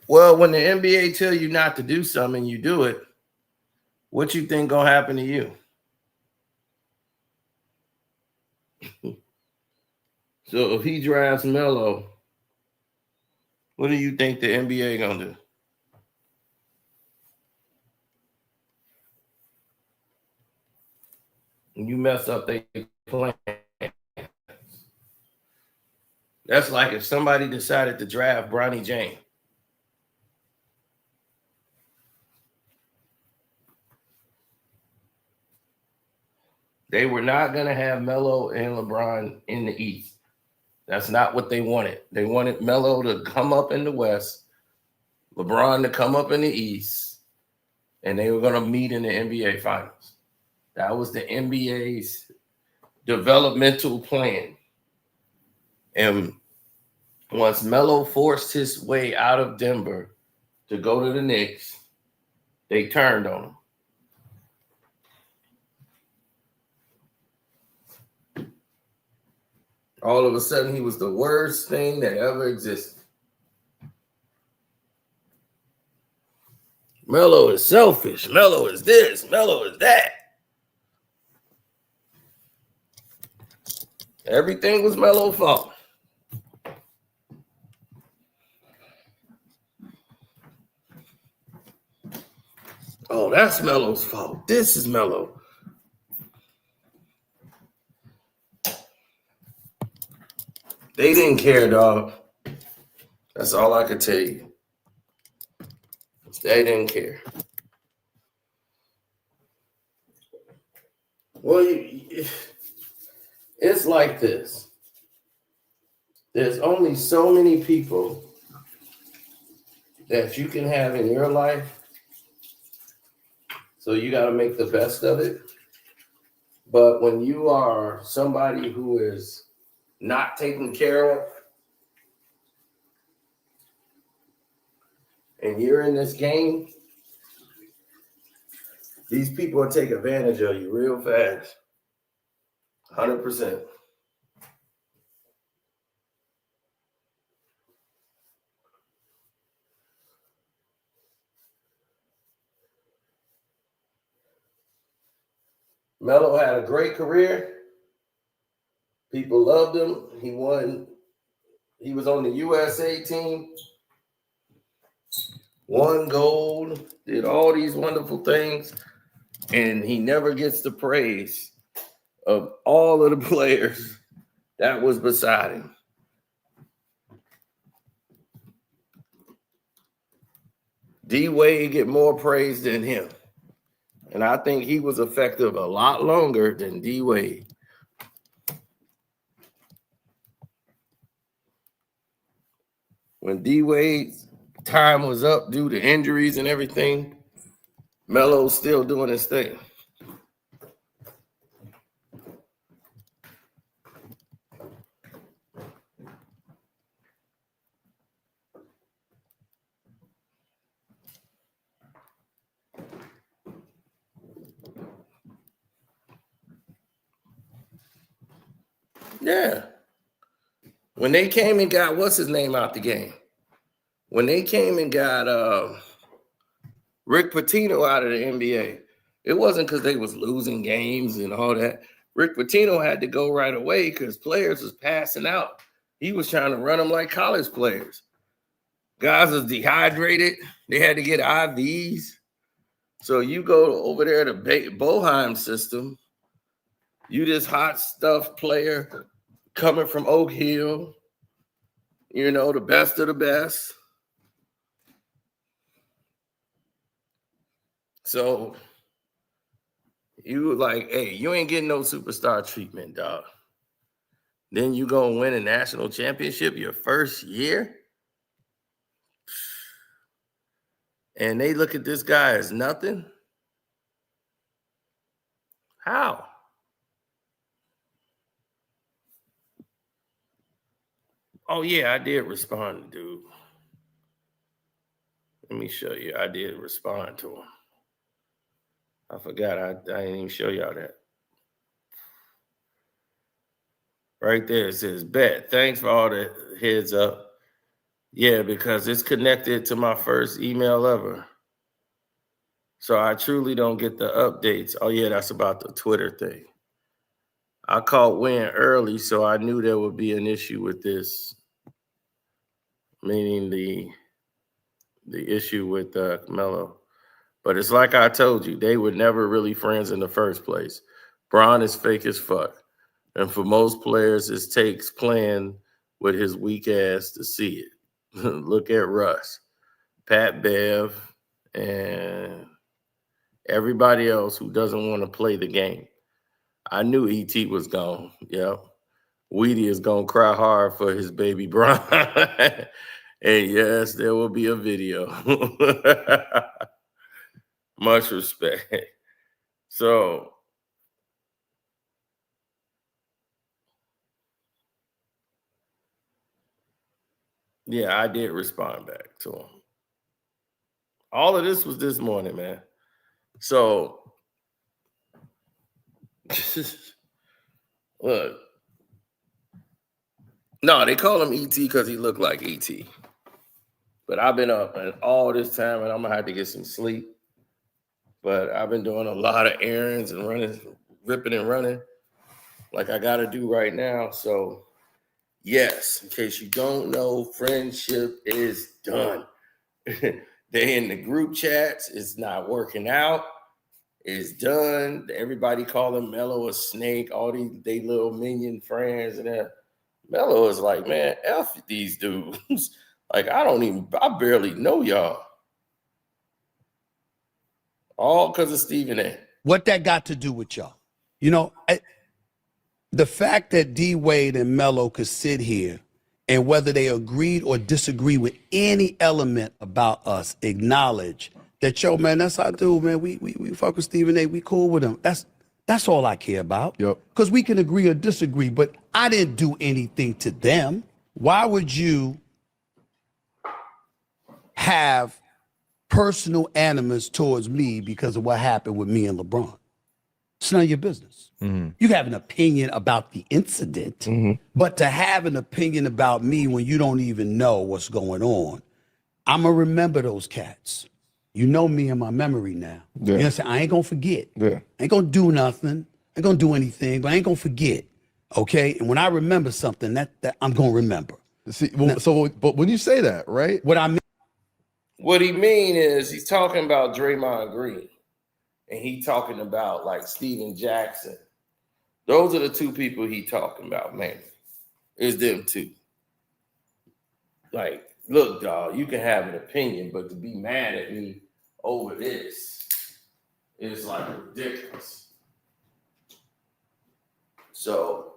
well, when the NBA tell you not to do something, you do it. What you think gonna happen to you? So if he drafts Melo, what do you think the NBA gonna do? You mess up their plan. That's like if somebody decided to draft Bronny James. They were not going to have Melo and LeBron in the East. That's not what they wanted. They wanted Melo to come up in the West, LeBron to come up in the East, and they were going to meet in the NBA Finals. That was the NBA's developmental plan. And once Melo forced his way out of Denver to go to the Knicks, they turned on him. All of a sudden, he was the worst thing that ever existed. Melo is selfish. Melo is this. Melo is that. Everything was Melo's fault. Oh, that's Melo's fault. This is Melo. They didn't care, dog. That's all I could tell you. They didn't care. Well, it's like this. There's only so many people that you can have in your life, so you got to make the best of it. But when you are somebody who is not taken care of, and you're in this game, these people will take advantage of you real fast. 100%. Melo had a great career. People loved him. He won. He was on the USA team. Won gold. Did all these wonderful things. And he never gets the praise of all of the players that was beside him. D-Wade get more praise than him. And I think he was effective a lot longer than D-Wade. When D-Wade's time was up due to injuries and everything, Melo's still doing his thing. Yeah. When they came and got, what's his name out the game? When they came and got Rick Pitino out of the NBA, it wasn't because they was losing games and all that. Rick Pitino had to go right away because players was passing out. He was trying to run them like college players. Guys was dehydrated. They had to get IVs. So you go over there to Boheim system. You this hot stuff player coming from Oak Hill. You know, the best of the best. So you like, hey, you ain't getting no superstar treatment, dog. Then you gonna win a national championship your first year? And they look at this guy as nothing? How? Oh, yeah, I did respond, dude. Let me show you. I did respond to him. I forgot. I didn't even show y'all that. Right there, it says, bet. Thanks for all the heads up. Yeah, because it's connected to my first email ever. So I truly don't get the updates. Oh, yeah, that's about the Twitter thing. I caught wind early, so I knew there would be an issue with this, meaning the issue with Melo. But it's like I told you, they were never really friends in the first place. Bron is fake as fuck. And for most players, it takes playing with his weak ass to see it. Look at Russ, Pat Bev, and everybody else who doesn't want to play the game. I knew E.T. was gone. Yep. Weedy is going to cry hard for his baby Bron. And yes, there will be a video. Much respect. So, yeah, I did respond back to him. All of this was this morning, man. So, look. No, they call him E.T. because he looked like E.T. But I've been up all this time, and I'm going to have to get some sleep. But I've been doing a lot of errands and running, ripping and running like I got to do right now. So, yes, in case you don't know, friendship is done. They in the group chats. It's not working out. It's done. Everybody calling Melo a snake. All they little minion friends and that. Melo is like, man, F these dudes. Like, I barely know y'all. All because of Stephen A. What that got to do with y'all? You know, the fact that D Wade and Melo could sit here and whether they agreed or disagree with any element about us, acknowledge that, yo, man, that's our dude, man. We fuck with Stephen A. We cool with him. That's all I care about. Yep. Because we can agree or disagree, but I didn't do anything to them. Why would you have personal animus towards me because of what happened with me and LeBron? It's none of your business. Mm-hmm. You have an opinion about the incident, but to have an opinion about me when you don't even know what's going on, I'm going to remember those cats. You know me and my memory now. Yeah. You know what I'm saying? I ain't going to forget. Yeah. I ain't going to do nothing. I ain't going to do anything, but I ain't going to forget. Okay? And when I remember something, that I'm going to remember. See, well, but when you say that, right? What I mean. What he mean is he's talking about Draymond Green. And he talking about like Steven Jackson. Those are the two people he talking about, man. It's them two. Like, look, dog, you can have an opinion, but to be mad at me over this is like ridiculous. So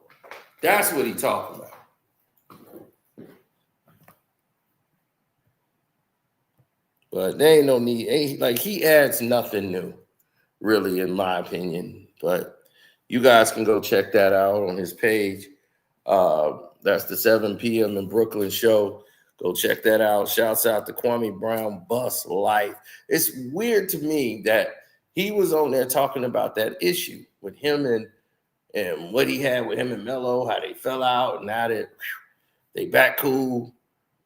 that's what he talking about. But there ain't no need. Like, he adds nothing new, really, in my opinion. But you guys can go check that out on his page. That's the 7 p.m. in Brooklyn show. Go check that out. Shouts out to Kwame Brown, Bus Life. It's weird to me that he was on there talking about that issue with him and what he had with him and Melo, how they fell out, and now that they back cool.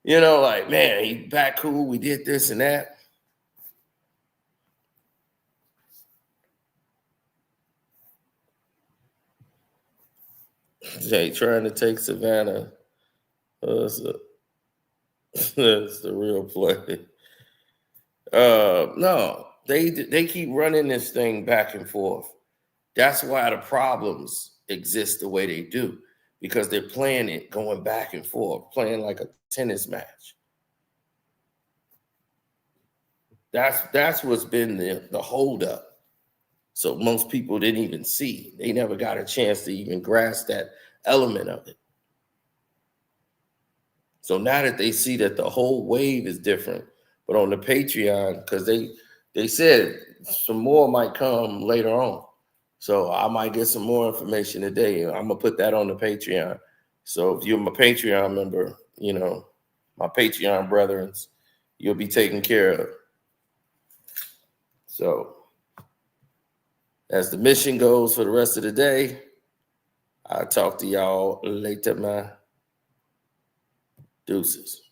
You know, like, man, he back cool. We did this and that. Jay trying to take Savannah. What's up? That's the real play. No, they keep running this thing back and forth. That's why the problems exist the way they do, because they're playing it going back and forth, playing like a tennis match. That's what's been the holdup. So most people didn't even see. They never got a chance to even grasp that element of it. So now that they see that the whole wave is different, but on the Patreon, because they said some more might come later on. So I might get some more information today. I'm gonna put that on the Patreon. So if you're my Patreon member, you know, my Patreon brethren, you'll be taken care of. So as the mission goes for the rest of the day, I'll talk to y'all later, man. Deuces.